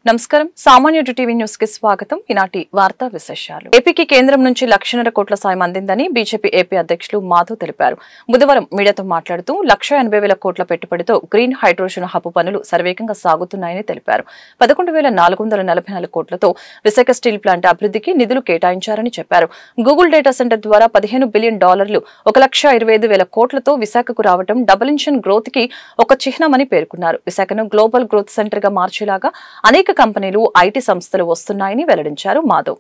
నమస్కారం సామాన్య TV news కి స్వాగతం. ఈనాటి వార్తా విశేషాలు. ఏపీకి కేంద్రం నుంచి 1,50,000 కోట్ల సాయం అందిందని బీజేపీ ఏపీ అధ్యక్షులు మాధవ్ తెలిపారు. బుధవారం మీడియాతో మాట్లాడుతూ 1,80,000 కోట్ల పెట్టుబడితో గ్రీన్ హైడ్రోజన్ హబ్ పనులు శరవేగంగా సాగుతున్నాయని తెలిపారు. 11,444 కోట్లతో విశాఖ స్టీల్ ప్లాంట్ అభివృద్ధికి నిధులు కేటాయించారని చెప్పారు. గూగుల్ డేటా సెంటర్ ద్వారా $15 బిలియన్, 1,25,000 కోట్లతో విశాఖకు రావడం డబుల్ ఇంజిన్ గ్రోత్ కి ఒక చిహ్నమని పేర్కొన్నారు. విశాఖను గ్లోబల్ గ్రోత్ సెంటర్ గా మార్చేలాగా అనేక కంపెనీలు ఐటీ సంస్థలు వస్తున్నాయని వెల్లడించారు Madhav.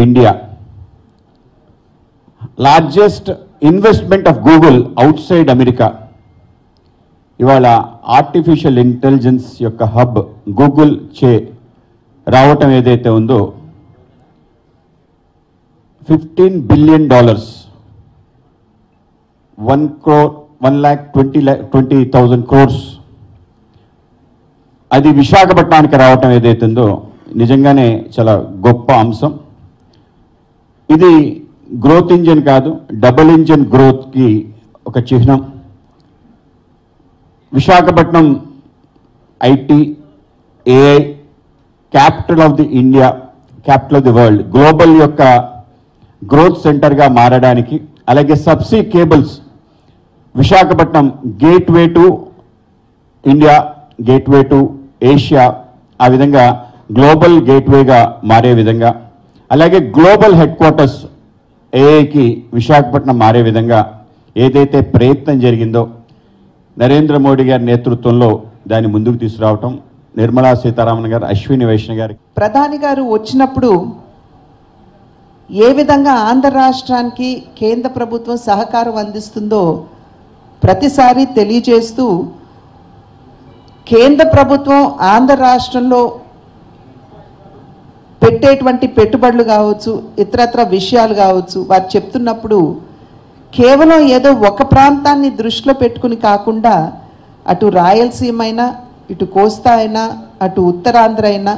India largest investment of Google outside America. ఇవాళ ఆర్టిఫిషియల్ ఇంటెలిజెన్స్ యొక్క హబ్ గూగుల్ చే రావటం ఏదైతే ఉందో $15 బిలియన్, 1,20,000 crores అది విశాఖపట్నానికి రావటం ఏదైతుందో నిజంగానే చాలా గొప్ప అంశం. ఇది గ్రోత్ ఇంజిన్ కాదు, డబుల్ ఇంజిన్ గ్రోత్కి ఒక చిహ్నం. Visakhapatnam IT, AI capital of the India, capital of the world, global యొక్క గ్రోత్ సెంటర్గా మారడానికి, అలాగే subsea cables Visakhapatnam gateway to India, gateway to Asia, ఆ విధంగా గ్లోబల్ గేట్వేగా మారే విధంగా, అలాగే గ్లోబల్ హెడ్ క్వార్టర్స్ ఏఐకి విశాఖపట్నం మారే విధంగా ఏదైతే ప్రయత్నం జరిగిందో నరేంద్ర మోడీ గారి నేతృత్వంలో దాన్ని ముందుకు తీసుకురావటం, నిర్మలా సీతారామన్ గారు, అశ్విని వైష్ణవ్ గారు, ప్రధాని గారు వచ్చినప్పుడు ఏ విధంగా ఆంధ్ర రాష్ట్రానికి కేంద్ర ప్రభుత్వం సహకారం అందిస్తుందో ప్రతిసారి తెలియజేస్తూ కేంద్ర ప్రభుత్వం ఆంధ్ర రాష్ట్రంలో పెట్టేటువంటి పెట్టుబడులు కావచ్చు, ఇతరత్ర విషయాలు కావచ్చు, వారు చెప్తున్నప్పుడు కేవలం ఏదో ఒక ప్రాంతాన్ని దృష్టిలో పెట్టుకుని కాకుండా అటు రాయలసీమ అయినా, ఇటు కోస్తా అయినా, అటు ఉత్తరాంధ్ర అయినా,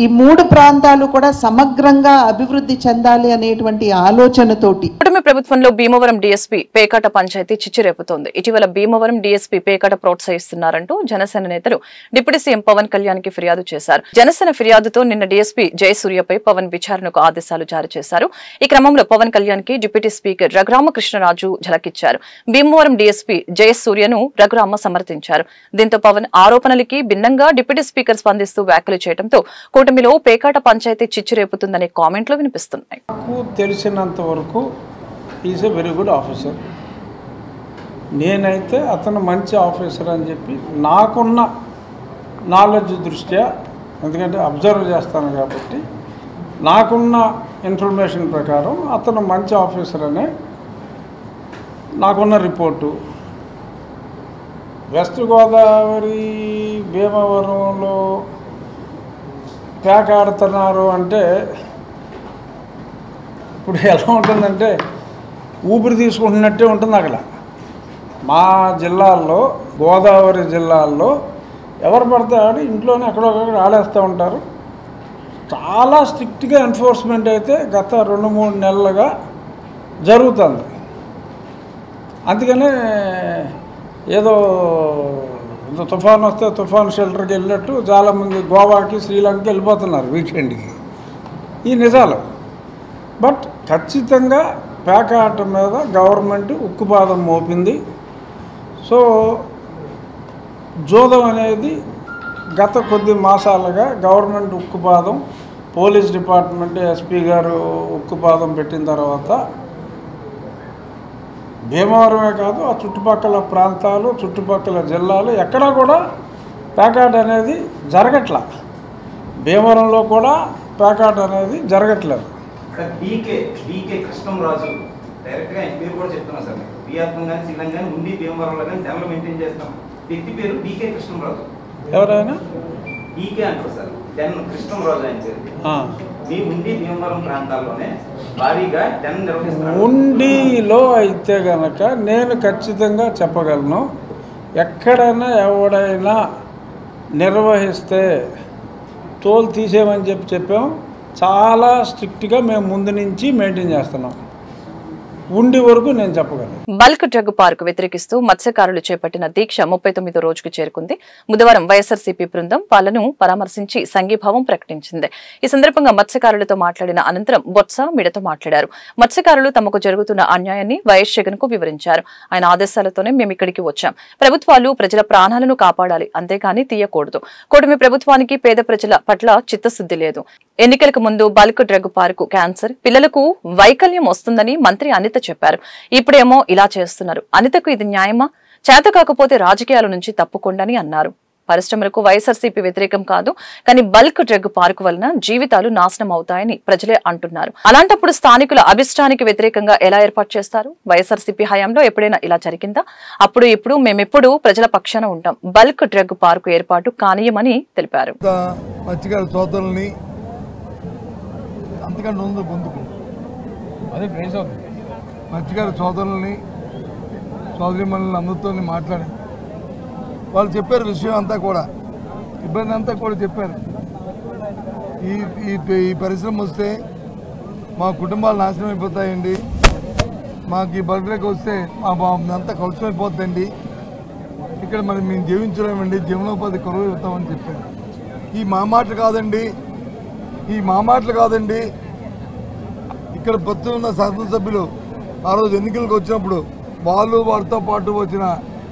ఈ 3 ప్రాంతాలు కూడా సమగ్రంగా అభివృద్ధి చెందాలి అనేటువంటి ఆలోచనతోటి కూటమి ప్రభుత్వంలో భీమవరం డీఎస్పీ పేకాట పంచాయతీ చిచ్చురేపుతోంది. ఇటీవల భీమవరం డీఎస్పీ పేకాట ప్రోత్సహిస్తున్నారంటూ జనసేన నేతలు డిప్యూటీ సీఎం పవన్ కళ్యాణ్ కి ఫిర్యాదు చేశారు. జనసేన ఫిర్యాదుతో నిన్న డీఎస్పీ జయసూర్యపై పవన్ విచారణకు ఆదేశాలు జారీ చేశారు. ఈ క్రమంలో పవన్ కళ్యాణ్ కి డిప్యూటీ స్పీకర్ రఘురామకృష్ణరాజు ఝలకిచ్చారు. భీమవరం డీఎస్పీ జయసూర్యను రఘురామ సమర్థించారు. దీంతో పవన్ ఆరోపణలకి భిన్నంగా డిప్యూటీ స్పీకర్ స్పందిస్తూ వ్యాఖ్యలు చేయడంతో కూటమిలో పేకాట పంచాయతీ చిచ్చురేపుతుందనే కామెంట్లు వినిపిస్తున్నాయి. తెలిసినంత వరకు is a very good officer. నేనైతే అతను మంచి ఆఫీసర్ అని చెప్పి నాకున్న నాలెడ్జ్ దృష్ట్యా, ఎందుకంటే అబ్జర్వ్ చేస్తాను కాబట్టి నాకున్న ఇన్ఫర్మేషన్ ప్రకారం అతను మంచి ఆఫీసర్ అనే నాకున్న రిపోర్టు. వెస్ట్ గోదావరి భీమవరంలో ప్యాక్ ఆడుతున్నారు అంటే ఇప్పుడు ఎలా ఉంటుందంటే ఊపిరి తీసుకుంటున్నట్టే ఉంటుంది. అక్కడ మా జిల్లాల్లో, గోదావరి జిల్లాల్లో ఎవరు పడితే ఆడి ఇంట్లోనే ఎక్కడొక్కడ ఆడేస్తూ ఉంటారు. చాలా స్ట్రిక్ట్గా ఎన్ఫోర్స్మెంట్ అయితే గత 2-3 నెలలుగా జరుగుతుంది. అందుకనే ఏదో తుఫాన్ వస్తే తుఫాన్ షెల్టర్కి వెళ్ళినట్టు చాలామంది గోవాకి, శ్రీలంకకి వెళ్ళిపోతున్నారు వీకెండ్కి. ఈ నిజాలు. బట్ ఖచ్చితంగా పేకాట మీద గవర్నమెంట్ ఉక్కుపాదం మోపింది. సో జోదం అనేది గత కొద్ది మాసాలుగా గవర్నమెంట్ ఉక్కుపాదం, పోలీస్ డిపార్ట్మెంట్, ఎస్పీ గారు ఉక్కుపాదం పెట్టిన తర్వాత భీమవరమే కాదు, ఆ చుట్టుపక్కల ప్రాంతాలు, చుట్టుపక్కల జిల్లాలు ఎక్కడా కూడా పేకాట అనేది జరగట్లా. భీమవరంలో కూడా పేకాట అనేది జరగట్లేదు. బీకే కృష్ణంరాజు డైరెక్ట్గా పేరు కూడా చెప్తున్నారు సార్. బిఆర్పం కానీ, శ్రీలంక కానీ, ఉండి భీమవరంలో కానీ డెవలప్ మెయింటైన్ చేస్తాం. వ్యక్తి పేరు బీకే కృష్ణంరాజు. ఎవరైనా బీకే అంటారు సార్, కృష్ణంరాజు ఆయన పేరు. మీ ఉండి భీమవరం ప్రాంతాల్లోనే భారీగా డెన్ నిర్వహిస్తారు. ఉండిలో అయితే కనుక నేను ఖచ్చితంగా చెప్పగలను, ఎక్కడైనా ఎవడైనా నిర్వహిస్తే తోలు తీసేయమని చెప్పాం. చాలా స్ట్రిక్ట్గా మేము ముందు నుంచి మెయింటైన్ చేస్తున్నాం. ఉండి వరకు నేను చెప్పగలను. బల్క్ డ్రగ్ పార్క్ వ్యతిరేకిస్తూ మత్స్యకారులు చేపట్టిన దీక్ష 39వ రోజుకు చేరుకుంది. బుధవారం వైఎస్ఆర్సీపీ బృందం వాళ్ళను పరామర్శించి సంఘీభావం ప్రకటించింది. ఈ సందర్భంగా మత్స్యకారులతో మాట్లాడిన అనంతరం బొత్స మీడియాతో మాట్లాడారు. మత్స్యకారులు తమకు జరుగుతున్న అన్యాయాన్ని వైఎస్ జగన్ కు వివరించారు. ఆయన ఆదేశాలతోనే మేము ఇక్కడికి వచ్చాం. ప్రభుత్వాలు ప్రజల ప్రాణాలను కాపాడాలి, అంతేగాని తీయకూడదు. కూటమి ప్రభుత్వానికి పేద ప్రజల పట్ల చిత్తశుద్ధి లేదు. ఎన్నికలకు ముందు బల్క్ డ్రగ్ పార్కు క్యాన్సర్, పిల్లలకు వైకల్యం వస్తుందని మంత్రి అనిత చెప్పారు. ఇప్పుడేమో ఇలా చేస్తున్నారు. అనితకు ఇది న్యాయమా? చేత కాకపోతే రాజకీయాల నుంచి తప్పుకోండని అన్నారు. పరిశ్రమలకు వైఎస్ఆర్సీపీ వ్యతిరేకం కాదు, కానీ బల్క్ డ్రగ్ పార్కు వలన జీవితాలు నాశనం అవుతాయని ప్రజలే అంటున్నారు. అలాంటప్పుడు స్థానికుల అభిష్టానికి వ్యతిరేకంగా ఎలా ఏర్పాటు చేస్తారు? వైఎస్ఆర్సీపీ హయాంలో ఎప్పుడైనా ఇలా జరిగిందా? అప్పుడు ఇప్పుడు మేమెప్పుడు ప్రజల పక్షాన ఉంటాం. బల్క్ డ్రగ్ పార్కు ఏర్పాటు కానీయమని తెలిపారు. మత్స్యకార సోదరుల్ని సోదరిమణులని అందరితో మాట్లాడి వాళ్ళు చెప్పారు విషయం అంతా కూడా, ఇబ్బంది అంతా కూడా చెప్పారు. ఈ పరిశ్రమ వస్తే మా కుటుంబాలు నాశనం అయిపోతాయండి, మాకు ఈ బల్క్ వస్తే మా అంతా కలుషమైపోతుందండి, ఇక్కడ మరి మేము జీవించలేమండి, జీవనోపాధి కరువు అవుతామని చెప్పారు. ఈ మా మాటలు కాదండి, ఇక్కడ ప్రస్తుతం ఉన్న శాసనసభ్యులు ఆ రోజు ఎన్నికలకు వచ్చినప్పుడు వారితో పాటు వచ్చిన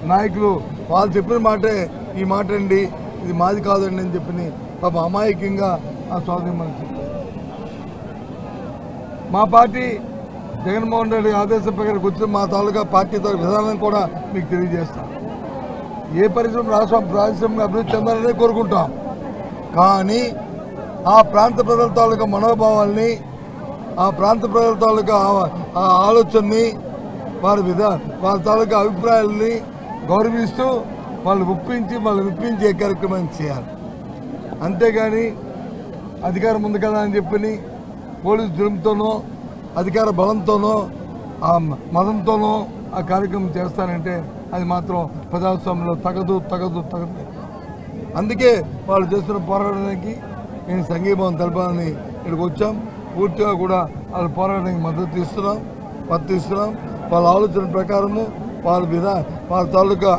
నాయకులు వాళ్ళు చెప్పిన మాటే ఈ మాట అండి, ఇది మాది కాదండి అని చెప్పి పాప అమాయకంగా ఆ సోదరి మనకు చెప్పారు. మా పార్టీ జగన్మోహన్ రెడ్డి ఆదేశం ప్రకారం వచ్చిన మా తాలూకా పార్టీ విధానం కూడా మీకు తెలియజేస్తాం. ఏ పారిశ్రామిక అభివృద్ధి చెందాలనే కోరుకుంటాం, కానీ ఆ ప్రాంత ప్రజల తాలూకా మనోభావాల్ని, ఆ ప్రాంత ప్రజల తాలూకా ఆలోచనని, వారి తాలూకా అభిప్రాయాలని గౌరవిస్తూ వాళ్ళు మెప్పించే కార్యక్రమం చేయాలి. అంతేగాని అధికారం ఉంది కదా అని చెప్పి పోలీసు జులుంతోనో అధికార బలంతోనో ఆ మతంతోనో ఆ కార్యక్రమం చేస్తారంటే అది మాత్రం ప్రజాస్వామ్యంలో తగదు. అందుకే వాళ్ళు చేస్తున్న పోరాటానికి నేను సంఘీభావం తెలపాలని ఇక్కడికి వచ్చాం. పూర్తిగా కూడా వాళ్ళ పోరాటానికి మద్దతు ఇస్తున్నాం. వాళ్ళ ఆలోచన ప్రకారము, వాళ్ళ తాలూకా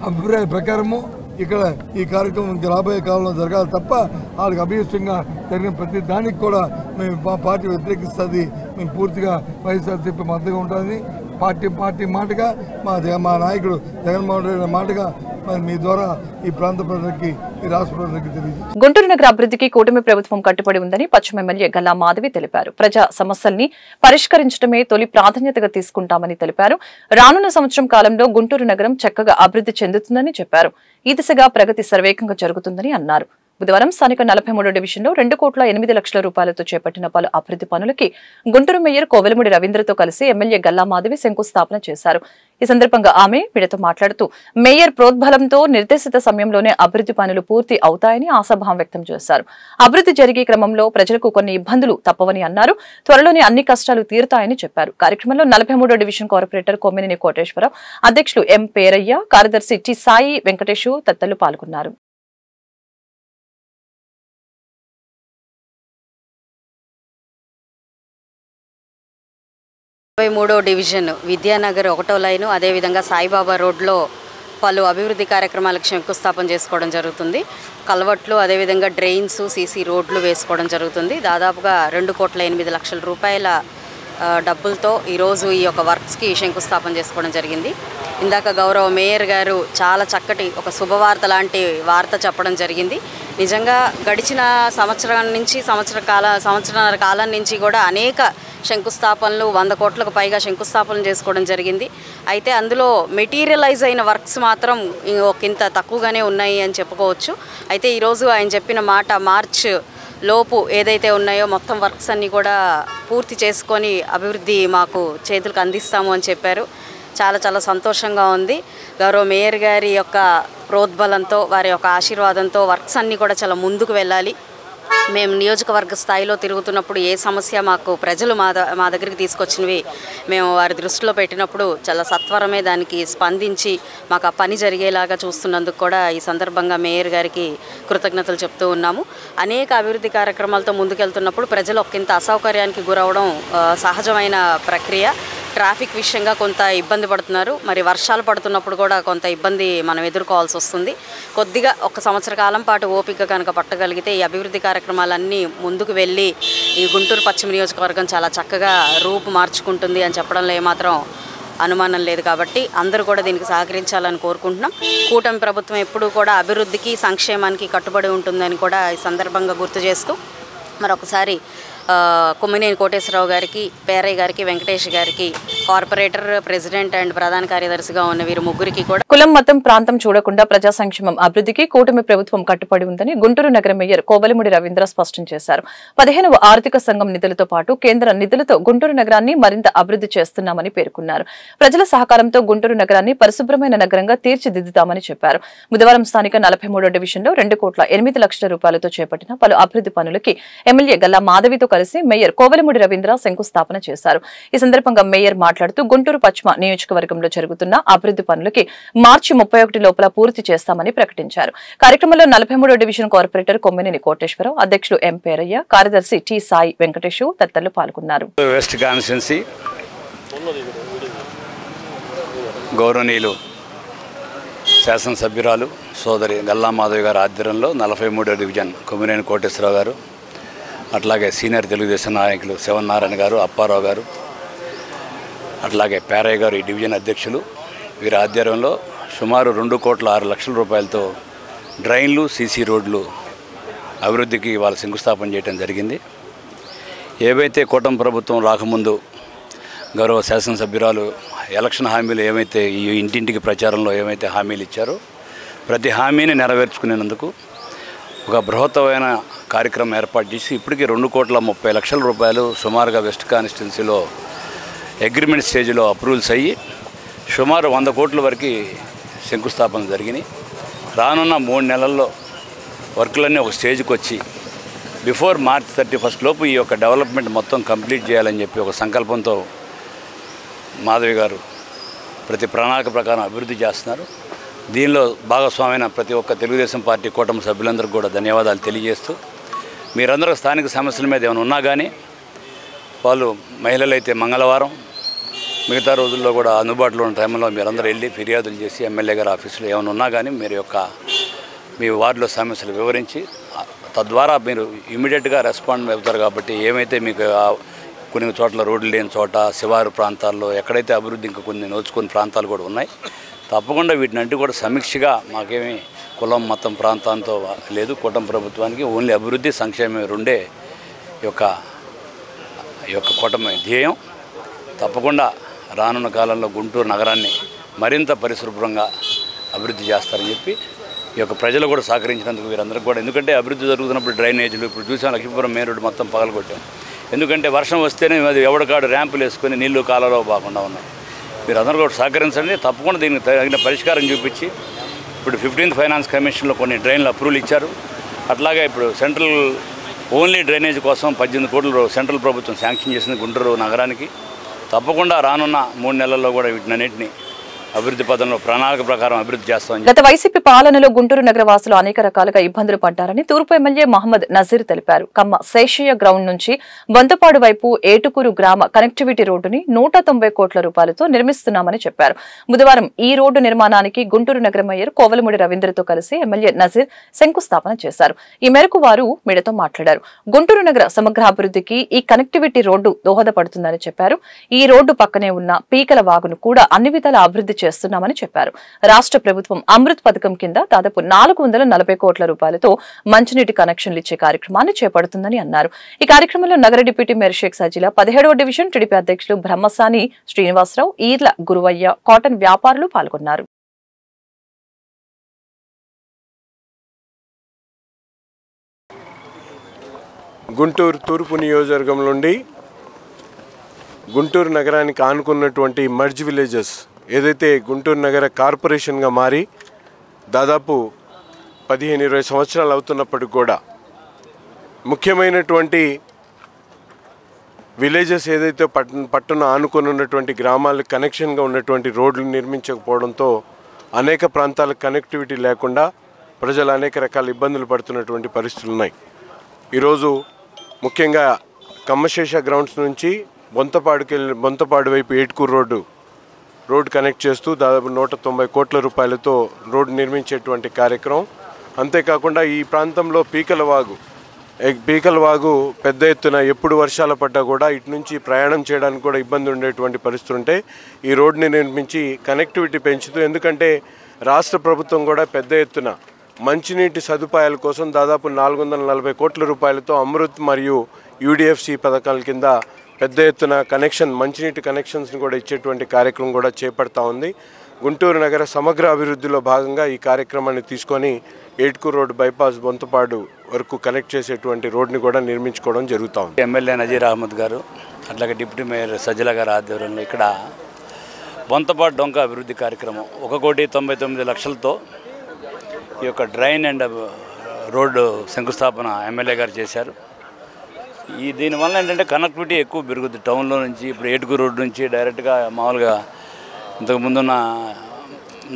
అభిప్రాయ ప్రకారము ఇక్కడ ఈ కార్యక్రమం రాబోయే కాలంలో జరగాలి తప్ప వాళ్ళకి అభిష్టంగా జరిగిన ప్రతి దానికి కూడా మేము మా పార్టీ వ్యతిరేకిస్తుంది. మేము పూర్తిగా వైఎస్ఆర్సీపీ మద్దతుగా ఉంటుంది. పార్టీ మాటగా మా నాయకుడు జగన్మోహన్ రెడ్డి మాటగా మీ ద్వారా ఈ ప్రాంత ప్రజలకి, ఈ రాష్ట్ర ప్రజలకి తెలియజేస్తారు. గుంటూరు నగర అభివృద్ధికి కూటమి ప్రభుత్వం కట్టుబడి ఉందని పశ్చిమ ఎమ్మెల్యే గల్లా మాధవి తెలిపారు. ప్రజా సమస్యల్ని పరిష్కరించడమే తొలి ప్రాధాన్యతగా తీసుకుంటామని తెలిపారు. రానున్న సంవత్సరం కాలంలో గుంటూరు నగరం చక్కగా అభివృద్ధి చెందుతుందని చెప్పారు. ఈ దిశగా ప్రగతి శరవేగంగా జరుగుతుందని అన్నారు. బుధవారం స్థానిక 43వ డివిజన్లో 2,08,00,000 రూపాయలతో చేపట్టిన పలు అభివృద్ధి పనులకి గుంటూరు మేయర్ కోవెలముడి రవీంద్రతో కలిసి ఎమ్మెల్యే గల్లా మాధవి శంకుస్థాపన చేశారు. ఈ సందర్భంగా ఆమె మీడియాతో మాట్లాడుతూ మేయర్ ప్రోద్బలంతో నిర్దేశిత సమయంలోనే అభివృద్ధి పనులు పూర్తి అవుతాయని ఆశాభావం వ్యక్తం చేశారు. అభివృద్ధి జరిగే క్రమంలో ప్రజలకు కొన్ని ఇబ్బందులు తప్పవని అన్నారు. త్వరలోనే అన్ని కష్టాలు తీరుతాయని చెప్పారు. కార్యక్రమంలో 43వ డివిజన్ కార్పొరేటర్ కొమ్మినేని కోటేశ్వరరావు, అధ్యక్షులు ఎం పేరయ్య, కార్యదర్శి టి సాయి వెంకటేశు తదితరులు పాల్గొన్నారు. 23వ డివిజన్ విద్యానగర్ 1వ లైను, అదేవిధంగా సాయిబాబా రోడ్లో పలు అభివృద్ధి కార్యక్రమాలకు శంకుస్థాపన చేసుకోవడం జరుగుతుంది. కల్వర్ట్లు, అదేవిధంగా డ్రైన్స్, సీసీ రోడ్లు వేసుకోవడం జరుగుతుంది. దాదాపుగా 2,08,00,000 రూపాయల డబ్బులతో ఈరోజు ఈ యొక్క వర్క్స్కి శంకుస్థాపన చేసుకోవడం జరిగింది. ఇందాక గౌరవ మేయర్ గారు చాలా చక్కటి ఒక శుభవార్త లాంటి వార్త చెప్పడం జరిగింది. నిజంగా గడిచిన సంవత్సరాల కాలం నుంచి కూడా అనేక శంకుస్థాపనలు, 100 కోట్లకు పైగా శంకుస్థాపనలు చేసుకోవడం జరిగింది. అయితే అందులో మెటీరియలైజ్ అయిన వర్క్స్ మాత్రం ఒకంత తక్కువగానే ఉన్నాయి అని చెప్పుకోవచ్చు. అయితే ఈరోజు ఆయన చెప్పిన మాట, మార్చ్ లోపు ఏదైతే ఉన్నాయో మొత్తం వర్క్స్ అన్నీ కూడా పూర్తి చేసుకొని అభివృద్ధి మాకు చేతులకు అందిస్తాము అని చెప్పారు. చాలా సంతోషంగా ఉంది. గౌరవ మేయర్ గారి యొక్క ప్రోద్బలంతో, వారి యొక్క ఆశీర్వాదంతో వర్క్స్ అన్నీ కూడా చాలా ముందుకు వెళ్ళాలి. మేము నియోజకవర్గ స్థాయిలో తిరుగుతున్నప్పుడు ఏ సమస్య మాకు ప్రజలు మా దగ్గరికి తీసుకొచ్చినవి మేము వారి దృష్టిలో పెట్టినప్పుడు చాలా సత్వరమే దానికి స్పందించి మాకు ఆ పని జరిగేలాగా చూస్తున్నందుకు కూడా ఈ సందర్భంగా మేయర్ గారికి కృతజ్ఞతలు చెప్తూ ఉన్నాము. అనేక అభివృద్ధి కార్యక్రమాలతో ముందుకెళ్తున్నప్పుడు ప్రజలు ఒకంత అసౌకర్యానికి గురవడం సహజమైన ప్రక్రియ. ట్రాఫిక్ విషయంగా కొంత ఇబ్బంది పడుతున్నారు. మరి వర్షాలు పడుతున్నప్పుడు కూడా కొంత ఇబ్బంది మనం ఎదుర్కోవాల్సి వస్తుంది. కొద్దిగా ఒక సంవత్సర కాలం పాటు ఓపిక కనుక పట్టగలిగితే ఈ అభివృద్ధి కార్యక్రమాలన్నీ ముందుకు వెళ్ళి ఈ గుంటూరు పశ్చిమ నియోజకవర్గం చాలా చక్కగా రూపు మార్చుకుంటుంది అని చెప్పడంలో ఏమాత్రం అనుమానం లేదు. కాబట్టి అందరూ కూడా దీనికి సహకరించాలని కోరుకుంటున్నాం. కూటమి ప్రభుత్వం ఎప్పుడూ కూడా అభివృద్ధికి సంక్షేమానికి కట్టుబడి ఉంటుందని కూడా ఈ సందర్భంగా గుర్తు చేస్తూ మరొకసారి కొమ్మినేని కోటేశ్వరరావు గారికి, పేరయ్య గారికి, వెంకటేష్ గారికి, కార్పొరేటర్, ప్రెసిడెంట్ అండ్ ప్రధాన కార్యదర్శిగా ఉన్న వీరు ముగ్గురికి కూడా కులం, మతం, ప్రాంతం చూడకుండా ప్రజా సంక్షేమం, అభివృద్ధికి కూటమి ప్రభుత్వం కట్టుబడి ఉందని గుంటూరు నగర మేయర్ కోవెలమూడి రవీంద్ర స్పష్టం చేశారు. 15వ ఆర్థిక సంఘం నిధులతో పాటు కేంద్ర నిధులతో గుంటూరు నగరాన్ని మరింత అభివృద్ధి చేస్తున్నామని పేర్కొన్నారు. ప్రజల సహకారంతో గుంటూరు నగరాన్ని పరిశుభ్రమైన నగరంగా తీర్చిదిద్దుతామని చెప్పారు. బుధవారం స్థానిక 43వ డివిజన్లో 2,08,00,000 రూపాయలతో చేపట్టిన పలు అభివృద్ధి పనులకి ఎమ్మెల్యే గల్లా మాధవితో కలిసి మేయర్ కోవెలమూడి రవీంద్ర శంకుస్థాపన చేశారు. ఈ సందర్భంగా మేయర్ మాట్లాడుతూ గుంటూరు పశ్చిమ నియోజకవర్గంలో జరుగుతున్న అభివృద్ధి పనులకి మార్చి 31 లోపల పూర్తి చేస్తామని ప్రకటించారు. కార్యక్రమంలో 43వ డివిజన్ కార్పొరేటర్ కొమ్మినేని కోటేశ్వరరావు, అధ్యక్షులు ఎం పేరయ్య, కార్యదర్శి టి సాయి వెంకటేష్ తదితరులు పాల్గొన్నారు. వెస్ట్ కాన్స్టిట్యున్సీ గౌరవనీయులు శాసనసభ్యురాలు సోదరి గల్లా మాధవి గారి ఆధ్వర్యంలో 43వ డివిజన్ కొమ్మినేని కోటేశ్వరరావు గారు, అట్లాగే సీనియర్ తెలుగుదేశం నాయకులు శివనారాయణ గారు, అప్పారావు గారు, అట్లాగే పేరయ్య గారు ఈ డివిజన్ అధ్యక్షులు, వీరి ఆధ్వర్యంలో సుమారు 2,06,00,000 రూపాయలతో డ్రైన్లు, సీసీ రోడ్లు అభివృద్ధికి వాళ్ళ శంకుస్థాపన చేయడం జరిగింది. ఏవైతే కూటమి ప్రభుత్వం రాకముందు గౌరవ శాసనసభ్యురాలు ఎలక్షన్ హామీలు ఏమైతే ఈ ఇంటింటికి ప్రచారంలో ఏమైతే హామీలు ఇచ్చారో ప్రతి హామీని నెరవేర్చుకునేందుకు ఒక బృహత్తమైన కార్యక్రమం ఏర్పాటు చేసి ఇప్పటికీ 2,30,00,000 రూపాయలు సుమారుగా వెస్ట్ కాన్స్టిట్యున్సీలో అగ్రిమెంట్ స్టేజ్లో అప్రూవల్స్ అయ్యి సుమారు 100 కోట్ల వరకు శంకుస్థాపన జరిగినాయి. రానున్న 3 నెలల్లో వర్కులన్నీ ఒక స్టేజ్కి వచ్చి బిఫోర్ మార్చ్ 31 లోపు ఈ యొక్క డెవలప్మెంట్ మొత్తం కంప్లీట్ చేయాలని చెప్పి ఒక సంకల్పంతో మాధవి గారు ప్రతి ప్రణాళిక ప్రకారం అభివృద్ధి చేస్తున్నారు. దీనిలో భాగస్వామైన ప్రతి ఒక్క తెలుగుదేశం పార్టీ కూటమి సభ్యులందరికీ కూడా ధన్యవాదాలు తెలియజేస్తూ, మీరందరూ స్థానిక సమస్యల మీద ఏమైనా ఉన్నా కానీ వాళ్ళు మహిళలైతే మంగళవారం, మిగతా రోజుల్లో కూడా అందుబాటులో ఉన్న టైంలో మీరందరూ వెళ్ళి ఫిర్యాదులు చేసి ఎమ్మెల్యే గారి ఆఫీసులో ఏమైనా ఉన్నా కానీ మీ వార్డులో సమస్యలు వివరించి తద్వారా మీరు ఇమీడియట్గా రెస్పాండ్ అవుతారు. కాబట్టి ఏమైతే మీకు కొన్ని చోట్ల రోడ్లు లేని చోట, శివారు ప్రాంతాల్లో ఎక్కడైతే అభివృద్ధి ఇంకా కొన్ని నోచుకుని ప్రాంతాలు కూడా ఉన్నాయి, తప్పకుండా వీటినంటే కూడా సమీక్షగా మాకేమీ కులం, మతం, ప్రాంతంతో లేదు. కూటమి ప్రభుత్వానికి ఓన్లీ అభివృద్ధి, సంక్షేమం రెండే ఈ యొక్క కూటమి ధ్యేయం. తప్పకుండా రానున్న కాలంలో గుంటూరు నగరాన్ని మరింత పరిశుభ్రంగా అభివృద్ధి చేస్తారని చెప్పి ఈ యొక్క ప్రజలు కూడా సహకరించినందుకు వీరందరికీ కూడా, ఎందుకంటే అభివృద్ధి జరుగుతున్నప్పుడు డ్రైనేజీలు ఇప్పుడు చూసాం, లక్ష్మీపురం మెయిన్ రోడ్డు మొత్తం పగలగొట్టాం. ఎందుకంటే వర్షం వస్తేనే అది ఎవడికాడు ర్యాంపులు వేసుకొని నీళ్లు కాలలో పోకుండా ఉన్నాయి. మీరందరూ కూడా సహకరించండి. తప్పకుండా దీనికి తగిన పరిష్కారం చూపించి ఇప్పుడు 15th ఫైనాన్స్ కమిషన్లో కొన్ని డ్రైన్లు అప్రూవల్ ఇచ్చారు. అట్లాగే ఇప్పుడు సెంట్రల్ ఓన్లీ డ్రైనేజ్ కోసం 18 కోట్లు సెంట్రల్ ప్రభుత్వం శాంక్షన్ చేసింది గుంటూరు నగరానికి. తప్పకుండా రానున్న 3 నెలల్లో కూడా వీటినన్నింటినీ అభివృద్ధి పదంలో ప్రణాళిక ప్రకారం అభివృద్ధి చేస్తామని. గత వైసీపీ పాలనలో గుంటూరు నగర వాసులు అనేక రకాలుగా ఇబ్బందులు పడ్డారని తూర్పు ఎమ్మెల్యే మహమ్మద్ నజీర్ తెలిపారు. కమ్మ శేషయ్య గ్రౌండ్ నుంచి బొంతపాడు వైపు ఏటుకూరు గ్రామ కనెక్టివిటీ రోడ్డుని 190 కోట్ల రూపాయలతో నిర్మిస్తున్నామని చెప్పారు. బుధవారం ఈ రోడ్డు నిర్మాణానికి గుంటూరు నగర మేయర్ కోవెలమూడి రవీంద్రతో కలిసి ఎమ్మెల్యే నజీర్ శంకుస్థాపన చేశారు. ఈ మేరకు వారు మీడియాతో మాట్లాడారు. గుంటూరు నగర సమగ్రాభివృద్ధికి ఈ కనెక్టివిటీ రోడ్డు దోహదపడుతుందని చెప్పారు. ఈ రోడ్డు పక్కనే ఉన్న పీకల వాగును కూడా అన్ని విధాల అభివృద్ధి చేస్తున్నామని చెప్పారు. రాష్ట్ర ప్రభుత్వం అమృత్ పథకం కింద దాదాపు 440 కోట్ల రూపాయలతో మంచినీటి కనెక్షన్లు ఇచ్చే కార్యక్రమాన్ని చేపడుతుందని అన్నారు. ఈ కార్యక్రమంలో నగర డిప్యూటీ మేయర్ షేక్ సజీలా, 17వ డివిజన్ టీడీపీ అధ్యక్షులు బ్రహ్మసాని శ్రీనివాసరావు, ఈర్ల గురువయ్య, కాటన్ వ్యాపారులు పాల్గొన్నారు. గుంటూరు తూర్పు నియోజకవర్గం నుండి గుంటూరు నగరానికి ఆనుకున్నటువంటి మర్జ్ విలేజెస్ ఏదైతే గుంటూరు నగర కార్పొరేషన్గా మారి దాదాపు 15-20 సంవత్సరాలు అవుతున్నప్పటికి కూడా ముఖ్యమైనటువంటి విలేజెస్ ఏదైతే పట్టున ఆనుకొని ఉన్నటువంటి గ్రామాలకు కనెక్షన్గా ఉన్నటువంటి రోడ్లు నిర్మించకపోవడంతో అనేక ప్రాంతాలకు కనెక్టివిటీ లేకుండా ప్రజలు అనేక రకాల ఇబ్బందులు పడుతున్నటువంటి పరిస్థితులు ఉన్నాయి. ఈరోజు ముఖ్యంగా కమ్మశేష గ్రౌండ్స్ నుంచి బొంతపాడు వైపు ఏట్కూరు రోడ్డు కనెక్ట్ చేస్తూ దాదాపు 190 కోట్ల రూపాయలతో రోడ్డు నిర్మించేటువంటి కార్యక్రమం. అంతేకాకుండా ఈ ప్రాంతంలో పీకల వాగు పెద్ద ఎత్తున ఎప్పుడు వర్షాలు పడ్డా కూడా ఇటు నుంచి ప్రయాణం చేయడానికి కూడా ఇబ్బంది ఉండేటువంటి పరిస్థితులు ఉంటే ఈ రోడ్డుని నిర్మించి కనెక్టివిటీ పెంచుతూ, ఎందుకంటే రాష్ట్ర ప్రభుత్వం కూడా పెద్ద ఎత్తున మంచినీటి సదుపాయాల కోసం దాదాపు 440 కోట్ల రూపాయలతో అమృత్ మరియు యూడిఎఫ్సి పథకాల కింద పెద్ద ఎత్తున మంచినీటి కనెక్షన్స్ని కూడా ఇచ్చేటువంటి కార్యక్రమం కూడా చేపడతా ఉంది. గుంటూరు నగర సమగ్ర అభివృద్ధిలో భాగంగా ఈ కార్యక్రమాన్ని తీసుకొని ఏట్కూరు రోడ్డు బైపాస్ బొంతపాడు వరకు కనెక్ట్ చేసేటువంటి రోడ్ని కూడా నిర్మించుకోవడం జరుగుతూ ఉంది. ఎమ్మెల్యే నజీర్ అహ్మద్ గారు అట్లాగే డిప్యూటీ మేయర్ సజ్జల గారు ఆధ్వర్యంలో ఇక్కడ బొంతపాడు డొంక అభివృద్ధి కార్యక్రమం 1,99,00,000తో ఈ యొక్క డ్రైన్ అండ్ రోడ్డు శంకుస్థాపన ఎమ్మెల్యే గారు చేశారు. దీనివల్ల ఏంటంటే కనెక్టివిటీ ఎక్కువ పెరుగుద్ది. టౌన్లో నుంచి ఇప్పుడు ఏటుకూరు రోడ్డు నుంచి డైరెక్ట్గా మామూలుగా ఇంతకుముందున్న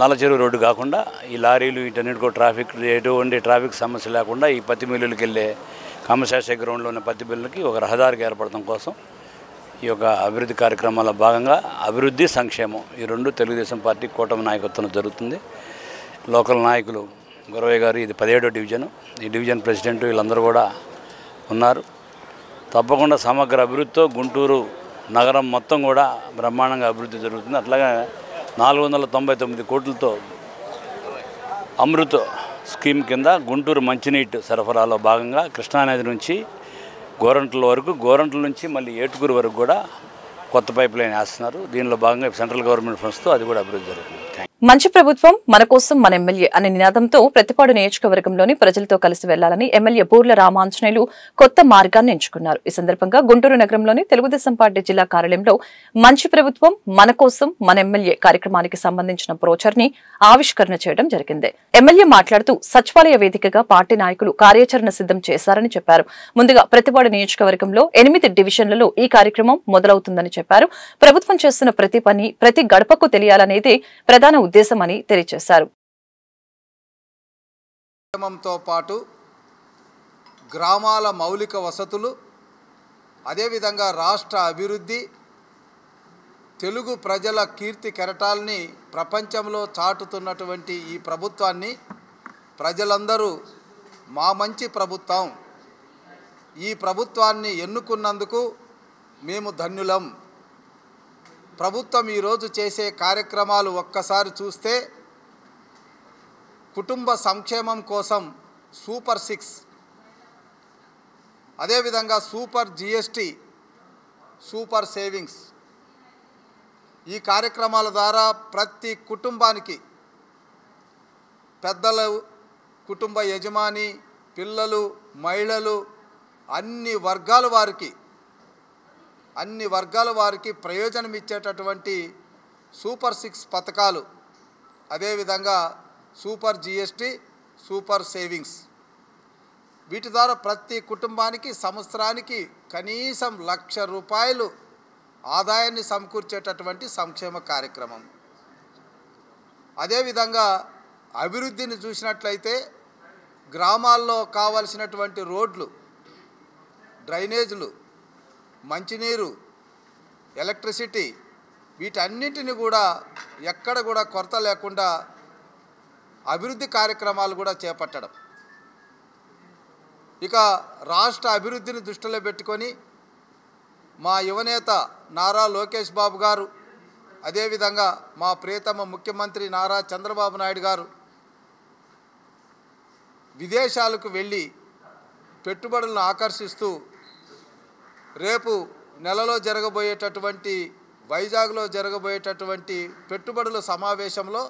నల్లచెరువు రోడ్డు కాకుండా ఈ లారీలు వీటన్నిటికో ఎటువంటి ట్రాఫిక్ సమస్య లేకుండా ఈ పత్తి మిల్లులకు వెళ్ళే కామశాస్త్ర గ్రౌండ్లో ఉన్న పత్తి మిల్లులకి ఒక రహదారికి ఏర్పడటం కోసం ఈ యొక్క అభివృద్ధి కార్యక్రమాల భాగంగా అభివృద్ధి సంక్షేమం ఈ రెండు తెలుగుదేశం పార్టీ కూటమి నాయకత్వంలో జరుగుతుంది. లోకల్ నాయకులు గురవయ్య గారు, ఇది 17వ డివిజను, ఈ డివిజన్ ప్రెసిడెంట్ వీళ్ళందరూ కూడా ఉన్నారు. తప్పకుండా సమగ్ర అభివృద్ధితో గుంటూరు నగరం మొత్తం కూడా బ్రహ్మాండంగా అభివృద్ధి జరుగుతుంది. అట్లాగే 499 కోట్లతో అమృత్ స్కీమ్ కింద గుంటూరు మంచినీటి సరఫరాలో భాగంగా కృష్ణానది నుంచి గోరంట్ల వరకు, గోరంట్ల నుంచి మళ్ళీ ఏటుకూరు వరకు కూడా కొత్త పైప్ లైన్ వేస్తున్నారు. దీనిలో భాగంగా సెంట్రల్ గవర్నమెంట్ ఫండ్స్తో అది కూడా అభివృద్ధి జరుగుతుంది. మంచి ప్రభుత్వం మన కోసం మన ఎమ్మెల్యే అనే నినాదంతో ప్రతిపాడు నియోజకవర్గంలోని ప్రజలతో కలిసి వెళ్లాలని ఎమ్మెల్యే బూర్ల రామాంజనేయులు కొత్త మార్గాన్ని ఎంచుకున్నారు. ఈ సందర్భంగా గుంటూరు నగరంలోని తెలుగుదేశం పార్టీ జిల్లా కార్యాలయంలో మంచి ప్రభుత్వం మన కోసం మన ఎమ్మెల్యే కార్యక్రమానికి సంబంధించిన బ్రోచర్ ని ఆవిష్కరణ చేయడం జరిగింది. ఎమ్మెల్యే మాట్లాడుతూ సచివాలయ వేదికగా పార్టీ నాయకులు కార్యాచరణ సిద్ధం చేశారని చెప్పారు. ముందుగా ప్రతిపాడు నియోజకవర్గంలో 8 డివిజన్లలో ఈ కార్యక్రమం మొదలవుతుందని చెప్పారు. ప్రభుత్వం చేస్తున్న ప్రతి పని ప్రతి గడపకు తెలియాలనేదే ప్రధాన ఉద్దేశమని తెలియజేశారు. తో పాటు గ్రామాల మౌలిక వసతులు, అదేవిధంగా రాష్ట్ర అభివృద్ధి, తెలుగు ప్రజల కీర్తి కెరటాల్ని ప్రపంచంలో చాటుతున్నటువంటి ఈ ప్రభుత్వాన్ని ప్రజలందరూ మా మంచి ప్రభుత్వం, ఈ ప్రభుత్వాన్ని ఎన్నుకున్నందుకు మేము ధన్యులం. ప్రభుత్వం ఈరోజు చేసే కార్యక్రమాలు ఒక్కసారి చూస్తే కుటుంబ సంక్షేమం కోసం సూపర్ 6, అదేవిధంగా సూపర్ GST, సూపర్ సేవింగ్స్, ఈ కార్యక్రమాల ద్వారా ప్రతి కుటుంబానికి పెద్దలు, కుటుంబ యజమాని, పిల్లలు, మహిళలు అన్ని వర్గాల వారికి ప్రయోజనం ఇచ్చేటటువంటి సూపర్ 6 పథకాలు, అదేవిధంగా సూపర్ GST, సూపర్ సేవింగ్స్, వీటి ద్వారా ప్రతి కుటుంబానికి సంవత్సరానికి కనీసం 1,00,000 రూపాయలు ఆదాయాన్ని సమకూర్చేటటువంటి సంక్షేమ కార్యక్రమం. అదేవిధంగా అభివృద్ధిని చూసినట్లయితే గ్రామాల్లో కావలసినటువంటి రోడ్లు, డ్రైనేజీలు, మంచినీరు, ఎలక్ట్రిసిటీ, వీటన్నిటిని కూడా ఎక్కడ కూడా కొరత లేకుండా అభివృద్ధి కార్యక్రమాలు కూడా చేపట్టడం. ఇక రాష్ట్ర అభివృద్ధిని దృష్టిలో పెట్టుకొని మా యువనేత నారా లోకేష్ బాబు గారు, అదేవిధంగా మా ప్రియతమ ముఖ్యమంత్రి నారా చంద్రబాబు నాయుడు గారు విదేశాలకు వెళ్ళి పెట్టుబడులను ఆకర్షిస్తూ రేపు నెలలో జరగబోయేటటువంటి వైజాగ్లో జరగబోయేటటువంటి పెట్టుబడుల సమావేశంలో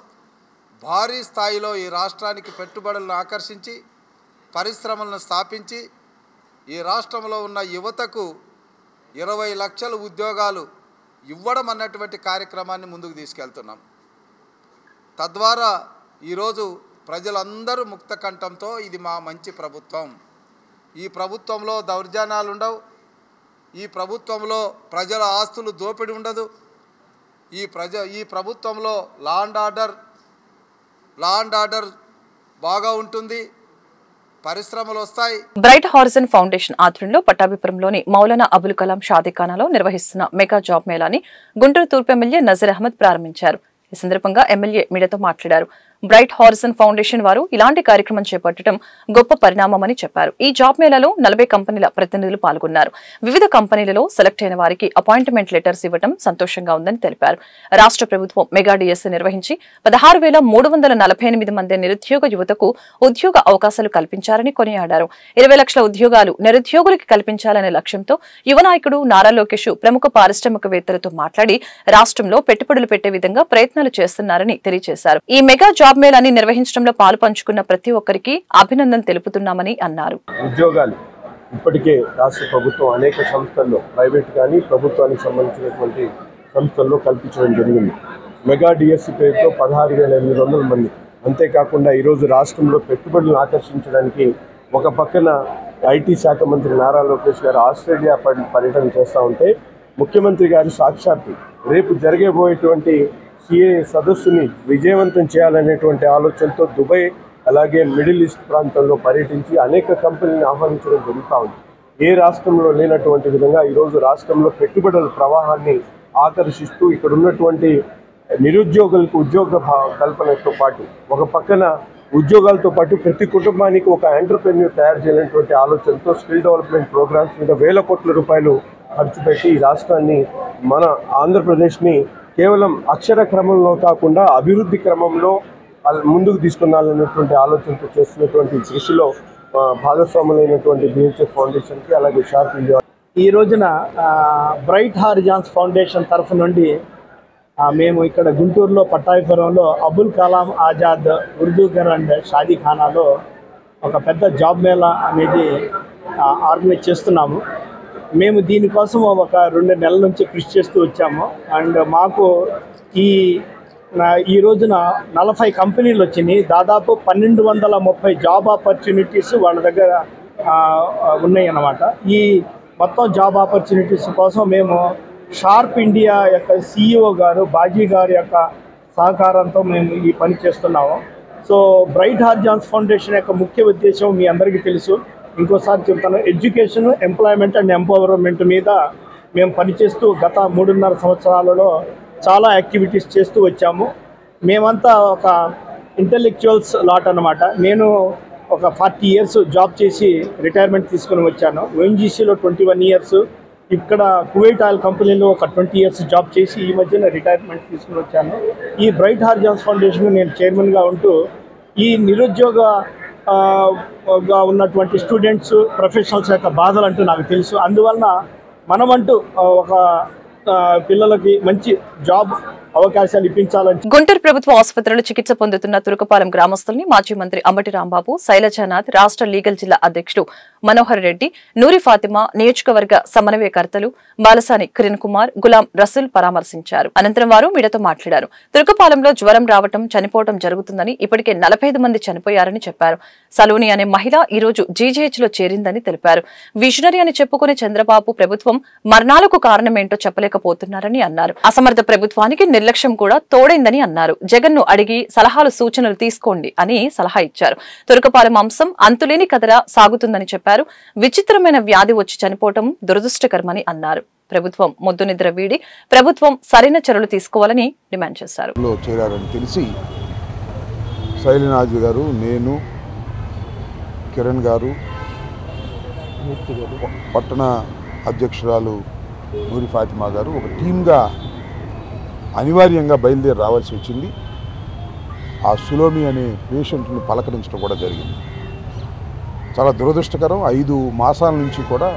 భారీ స్థాయిలో ఈ రాష్ట్రానికి పెట్టుబడులను ఆకర్షించి పరిశ్రమలను స్థాపించి ఈ రాష్ట్రంలో ఉన్న యువతకు 20 లక్షల ఉద్యోగాలు ఇవ్వడం అన్నటువంటి కార్యక్రమాన్ని ముందుకు తీసుకెళ్తున్నాం. తద్వారా ఈరోజు ప్రజలందరూ ముక్త కంఠంతో ఇది మా మంచి ప్రభుత్వం, ఈ ప్రభుత్వంలో దౌర్జన్యాలు ఉండవు, ఈ ప్రభుత్వంలో ప్రజల ఆస్తులు దోపిడీ ఉండదు, ఈ ప్రభుత్వంలో లా అండ్ ఆర్డర్ బాగా ఉంటుంది, పరిశ్రమలు వస్తాయి. బ్రైట్ హారిజన్ ఫౌండేషన్ ఆధ్వర్యంలో పట్టాభిపురంలోని మౌలానా అబుల్ కలాం షాదీఖానాలో నిర్వహిస్తున్న మెగా జాబ్ మేళాని గుంటూరు తూర్పు ఎమ్మెల్యే నజీర్ అహ్మద్ ప్రారంభించారు. ఈ సందర్భంగా ఎమ్మెల్యే మీడియాతో మాట్లాడారు. బ్రైట్ హారిజన్ ఫౌండేషన్ వారు ఇలాంటి కార్యక్రమం చేపట్టడం గొప్ప పరిణామమని చెప్పారు. ఈ జాబ్ మేళాలో 40 కంపెనీల ప్రతినిధులు పాల్గొన్నారు. వివిధ కంపెనీలలో సెలెక్ట్ అయిన వారికి అపాయింట్మెంట్ లెటర్స్ ఇవ్వడం సంతోషంగా ఉందని తెలిపారు. రాష్ట్ర ప్రభుత్వం మెగా డిఎస్సీ నిర్వహించి 16,348 మంది నిరుద్యోగ యువతకు ఉద్యోగ అవకాశాలు కల్పించారని కొనియాడారు. 20 లక్షల ఉద్యోగాలు నిరుద్యోగులకి కల్పించాలనే లక్ష్యంతో యువ నాయకుడు నారా లోకేష్ ప్రముఖ పారిశ్రామికవేత్తలతో మాట్లాడి రాష్ట్రంలో పెట్టుబడులు పెట్టే విధంగా ప్రయత్నాలు చేస్తున్నారని తెలియజేశారు. ఈ మెగా జాబ్ మేళాని నిర్వహించడంలో పాలు పంచుకున్న ప్రతి ఒక్కరికి అభినందన తెలుపుతున్నామని అన్నారు. ఉద్యోగాలు ఇప్పటికే రాష్ట్ర ప్రభుత్వం అనేక సంస్థల్లో ప్రైవేట్ కానీ ప్రభుత్వానికి సంబంధించినటువంటి సంస్థల్లో కల్పించడం జరిగింది. మెగా డిఎస్సీ పేరుతో 16,800 మంది. అంతేకాకుండా ఈరోజు రాష్ట్రంలో పెట్టుబడులను ఆకర్షించడానికి ఒక పక్కన ఐటీ శాఖ మంత్రి నారా లోకేష్ గారు ఆస్ట్రేలియా పర్యటన చేస్తూ ఉంటే ముఖ్యమంత్రి గారు సాక్షాత్తు రేపు జరగబోయేటువంటి సిఏ సదస్సుని విజయవంతం చేయాలనేటువంటి ఆలోచనతో దుబాయ్ అలాగే మిడిల్ ఈస్ట్ ప్రాంతంలో పర్యటించి అనేక కంపెనీలను ఆహ్వానించడం జరుగుతూ ఉంది. ఏ రాష్ట్రంలో లేనటువంటి విధంగా ఈరోజు రాష్ట్రంలో పెట్టుబడుల ప్రవాహాన్ని ఆకర్షిస్తూ ఇక్కడ ఉన్నటువంటి నిరుద్యోగులకు ఉద్యోగ కల్పనతో పాటు ఒక పక్కన ఉద్యోగాలతో పాటు ప్రతి కుటుంబానికి ఒక ఎంటర్‌ప్రెన్యూర్ తయారు చేయాలనేటువంటి ఆలోచనతో స్కిల్ డెవలప్మెంట్ ప్రోగ్రామ్స్ మీద వేల కోట్ల రూపాయలు ఖర్చు పెట్టి ఈ రాష్ట్రాన్ని మన ఆంధ్రప్రదేశ్ని కేవలం అక్షర క్రమంలో కాకుండా అభివృద్ధి క్రమంలో ముందుకు తీసుకున్నాలనేటువంటి ఆలోచనతో చేస్తున్నటువంటి కృషిలో భాగస్వాములైనటువంటి బిహెచ్ఎఫ్ ఫౌండేషన్కి అలాగే షార్ప్ ఇండియా ఈ రోజున బ్రైట్ హారిజాన్స్ ఫౌండేషన్ తరఫు నుండి మేము ఇక్కడ గుంటూరులో పట్టాభిపురంలో అబుల్ కలాం ఆజాద్ ఉర్దూగర్ అండ్ షాదీఖానాలో ఒక పెద్ద జాబ్ మేళా అనేది ఆర్గనైజ్ చేస్తున్నాము. మేము దీనికోసం ఒక 2 నెలల నుంచి కృషి చేస్తూ వచ్చాము. అండ్ మాకు ఈ రోజున 40 కంపెనీలు వచ్చినాయి. దాదాపు 1230 జాబ్ ఆపర్చునిటీస్ వాళ్ళ దగ్గర ఉన్నాయి అన్నమాట. ఈ మొత్తం జాబ్ ఆపర్చునిటీస్ కోసం మేము షార్ప్ ఇండియా యొక్క CEO గారు బాజీ గారి యొక్క సహకారంతో మేము ఈ పని చేస్తున్నాము. సో బ్రైట్ హారిజాన్స్ ఫౌండేషన్ యొక్క ముఖ్య ఉద్దేశం మీ అందరికీ తెలుసు. ఇంకోసారి చెప్తాను, ఎడ్యుకేషన్, ఎంప్లాయ్మెంట్ అండ్ ఎంపవర్మెంట్ మీద మేము పనిచేస్తూ గత 3.5 సంవత్సరాలలో చాలా యాక్టివిటీస్ చేస్తూ వచ్చాము. మేమంతా ఒక ఇంటెలెక్చువల్స్ లాట్ అన్నమాట. నేను ఒక 40 ఇయర్స్ జాబ్ చేసి రిటైర్మెంట్ తీసుకుని వచ్చాను. ONGCలో 21 ఇయర్స్, ఇక్కడ కువైట్ ఆయిల్ కంపెనీలో ఒక 20 ఇయర్స్ జాబ్ చేసి ఈ మధ్యన రిటైర్మెంట్ తీసుకుని వచ్చాను. ఈ బ్రైట్ హారిజాన్స్ ఫౌండేషన్ నేను చైర్మన్గా ఉంటూ ఈ నిరుద్యోగగా ఉన్నటువంటి స్టూడెంట్స్, ప్రొఫెషనల్స్ యొక్క బాధలు అంటూ నాకు తెలుసు. అందువలన మనమంటూ ఒక పిల్లలకి మంచి జాబ్ అవకాశాలు ఇప్పించాలని గుంటూరు ప్రభుత్వ ఆసుపత్రిలో చికిత్స పొందుతున్న తురకపాలెం గ్రామస్తుల్ని మాజీ మంత్రి అంబటి రాంబాబు, శైలజానాథ్, రాష్ట్ర లీగల్ జిల్లా అధ్యక్షుడు మనోహర్ రెడ్డి, నూరి ఫాతిమా, నియోజకవర్గ సమన్వయకర్తలు బాలసాని కిరణ్ కుమార్, గులాం రసూల్ పరామర్శించారు. అనంతరం వారు మీడియాతో మాట్లాడారు. తురకపాలెంలో జ్వరం రావటం, చనిపోవడం జరుగుతుందని, ఇప్పటికే 45 మంది చనిపోయారని చెప్పారు. సలోని అనే మహిళ ఈ రోజు జీజీహెచ్ లో చేరిందని తెలిపారు. విజనరీ అని చెప్పుకునే చంద్రబాబు ప్రభుత్వం మరణాలకు కారణమేంటో చెప్పలేకపోతున్నారని అన్నారు. అసమర్థ ప్రభుత్వానికి నిర్లక్ష్యం కూడా తోడైందని అన్నారు. జగన్ ను అడిగి సలహాలు, సూచనలు తీసుకోండి అని సలహా ఇచ్చారు. తురకపాలెం అంశం అంతులేని కథలా సాగుతుందని చెప్పారు. విచిత్రమైన వ్యాధి వచ్చి చనిపోవటం దురదృష్టకరమని అన్నారు. ప్రభుత్వం మొద్దు నిద్ర వీడి ప్రభుత్వం సరైన చర్యలు తీసుకోవాలని డిమాండ్ చేశారు. చేరారని తెలిసి శైలనాథ్ గారు, నేను, కిరణ్ గారు, పట్టణ అధ్యక్షురాలు నూరి ఫాతిమా గారు ఒక టీమ్గా అనివార్యంగా బయలుదేరి రావాల్సి వచ్చింది. ఆ సులోమి అనే పేషెంట్ని పలకరించడం కూడా జరిగింది. చాలా దురదృష్టకరం. 5 మాసాల నుంచి కూడా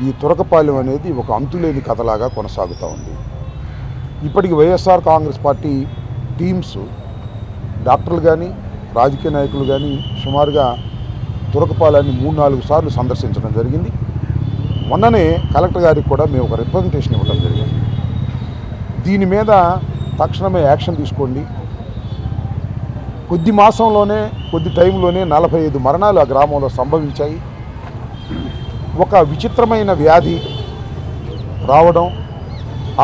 ఈ తురకపాలెం అనేది ఒక అంతులేని కథలాగా కొనసాగుతూ ఉంది. ఇప్పటికి వైఎస్ఆర్ కాంగ్రెస్ పార్టీ టీమ్స్, డాక్టర్లు కానీ రాజకీయ నాయకులు కానీ సుమారుగా తురకపాలెన్ని 3-4 సార్లు సందర్శించడం జరిగింది. మొన్ననే కలెక్టర్ గారికి కూడా మేము ఒక రిప్రజెంటేషన్ ఇవ్వడం జరిగింది. దీని మీద తక్షణమే యాక్షన్ తీసుకోండి. కొద్ది మాసంలోనే, కొద్ది టైంలోనే 45 మరణాలు ఆ గ్రామంలో సంభవించాయి. ఒక విచిత్రమైన వ్యాధి రావడం,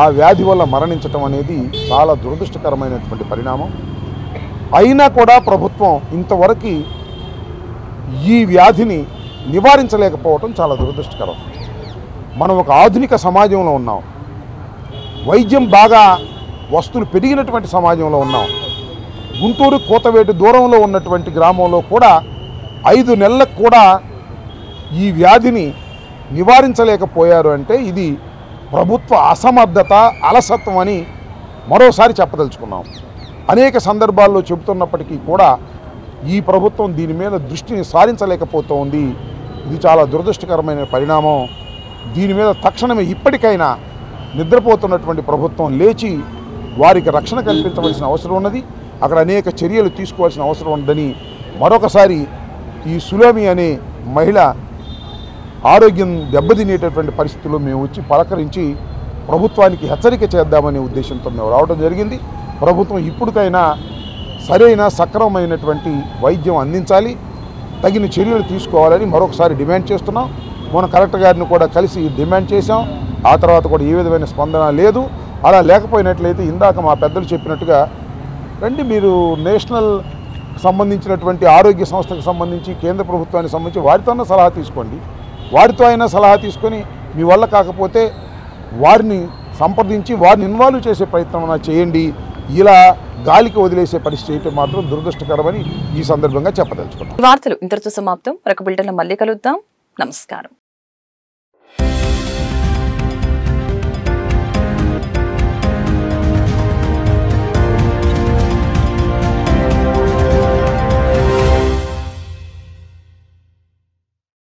ఆ వ్యాధి వల్ల మరణించటం అనేది చాలా దురదృష్టకరమైనటువంటి పరిణామం. అయినా కూడా ప్రభుత్వం ఇంతవరకు ఈ వ్యాధిని నివారించలేకపోవటం చాలా దురదృష్టకరం. మనం ఒక ఆధునిక సమాజంలో ఉన్నాం, వైద్యం బాగా వస్తువులు పెరిగినటువంటి సమాజంలో ఉన్నాం. గుంటూరు కూతవేటు దూరంలో ఉన్నటువంటి గ్రామంలో కూడా 5 నెలలకు కూడా ఈ వ్యాధిని నివారించలేకపోయారు అంటే ఇది ప్రభుత్వ అసమర్థత, అలసత్వం అని మరోసారి చెప్పదలుచుకున్నాం. అనేక సందర్భాల్లో చెబుతున్నప్పటికీ కూడా ఈ ప్రభుత్వం దీని మీద దృష్టిని సారించలేకపోతోంది. ఇది చాలా దురదృష్టకరమైన పరిణామం. దీని మీద తక్షణమే ఇప్పటికైనా నిద్రపోతున్నటువంటి ప్రభుత్వం లేచి వారికి రక్షణ కల్పించవలసిన అవసరం ఉన్నది. అక్కడ అనేక చర్యలు తీసుకోవాల్సిన అవసరం ఉందని మరొకసారి ఈ సులోమి అనే మహిళ ఆరోగ్యం దెబ్బతినేటటువంటి పరిస్థితుల్లో మేము వచ్చి పలకరించి ప్రభుత్వానికి హెచ్చరిక చేద్దామనే ఉద్దేశంతో మేము రావడం జరిగింది. ప్రభుత్వం ఇప్పటికైనా సరైన సక్రమమైనటువంటి వైద్యం అందించాలి, తగిన చర్యలు తీసుకోవాలని మరొకసారి డిమాండ్ చేస్తున్నాం. మన కలెక్టర్ గారిని కూడా కలిసి డిమాండ్ చేశాం. ఆ తర్వాత కూడా ఏ విధమైన స్పందన లేదు. అలా లేకపోయినట్లయితే ఇందాక మా పెద్దలు చెప్పినట్టుగా రండి, మీరు నేషనల్ సంబంధించినటువంటి ఆరోగ్య సంస్థకు సంబంధించి కేంద్ర ప్రభుత్వానికి సంబంధించి వారితోనే సలహా తీసుకోండి. వారితో అయినా సలహా తీసుకొని మీ వల్ల కాకపోతే వారిని సంప్రదించి వారిని ఇన్వాల్వ్ చేసే ప్రయత్నం చేయండి. ఇలా గాలికి వదిలేసే పరిస్థితి అయితే మాత్రం దురదృష్టకరమని ఈ సందర్భంగా చెప్పదలుచుకున్నాం. వార్తలు ఇంతటితో సమాప్తం. మరొక బులెటిన్లో మళ్ళీ కలుద్దాం. నమస్కారం.